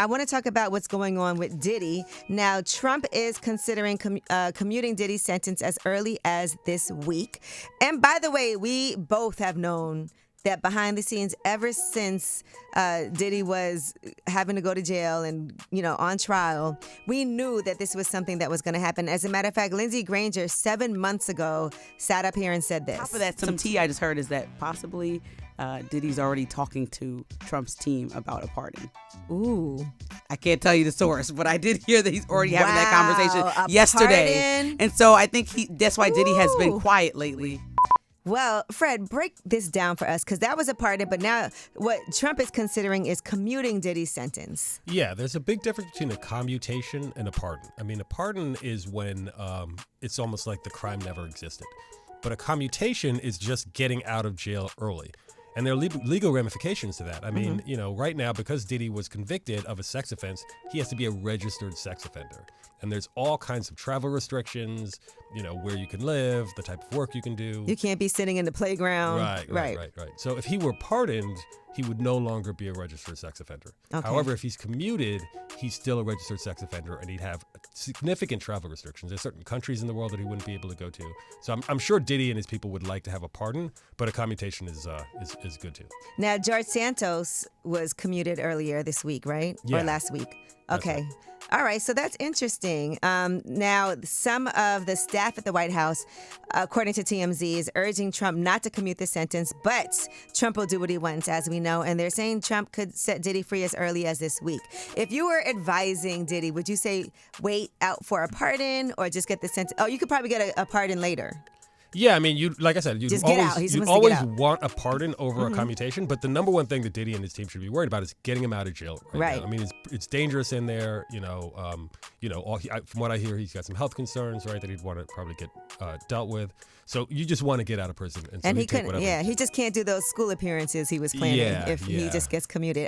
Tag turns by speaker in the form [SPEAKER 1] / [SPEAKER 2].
[SPEAKER 1] I want to talk about what's going on with Diddy. Now, Trump is considering commuting Diddy's sentence as early as this week. And by the way, we both have known that behind the scenes, ever since Diddy was having to go to jail and, on trial, we knew that this was something that was going to happen. As a matter of fact, Lindsey Granger 7 months ago sat up here and said this.
[SPEAKER 2] Top of that, some tea I just heard is that possibly Diddy's already talking to Trump's team about a pardon.
[SPEAKER 1] Ooh.
[SPEAKER 2] I can't tell you the source, but I did hear that he's already having that conversation yesterday.
[SPEAKER 1] Pardon?
[SPEAKER 2] And so I think that's why Diddy has been quiet lately.
[SPEAKER 1] Well, Fred, break this down for us, because that was a pardon, but now what Trump is considering is commuting Diddy's sentence.
[SPEAKER 3] Yeah, there's a big difference between a commutation and a pardon. I mean, a pardon is when it's almost like the crime never existed. But a commutation is just getting out of jail early. And there are legal ramifications to that. I mean, right now, because Diddy was convicted of a sex offense, he has to be a registered sex offender. And there's all kinds of travel restrictions, where you can live, the type of work you can do.
[SPEAKER 1] You can't be sitting in the playground.
[SPEAKER 3] Right. So if he were pardoned, he would no longer be a registered sex offender. Okay. However, if he's commuted, he's still a registered sex offender, and he'd have significant travel restrictions. There's certain countries in the world that he wouldn't be able to go to. So I'm sure Diddy and his people would like to have a pardon, but a commutation is good too.
[SPEAKER 1] Now, George Santos was commuted earlier this week, right?
[SPEAKER 3] Yeah.
[SPEAKER 1] Or last week. Okay. All right, so that's interesting. Now, some of the staff at the White House, according to TMZ, is urging Trump not to commute the sentence, but Trump will do what he wants, as we know. And they're saying Trump could set Diddy free as early as this week. If you were advising Diddy, would you say wait out for a pardon or just get the sentence? Oh, you could probably get a pardon later.
[SPEAKER 3] Yeah, I mean, like I said, you always want a pardon over a commutation, but the number one thing that Diddy and his team should be worried about is getting him out of jail. Right. Now. I mean, it's dangerous in there. From what I hear, he's got some health concerns, right, that he'd want to probably get dealt with. So you just want to get out of prison, and so
[SPEAKER 1] he couldn't. Yeah, he just can't do those school appearances he was planning if he just gets commuted.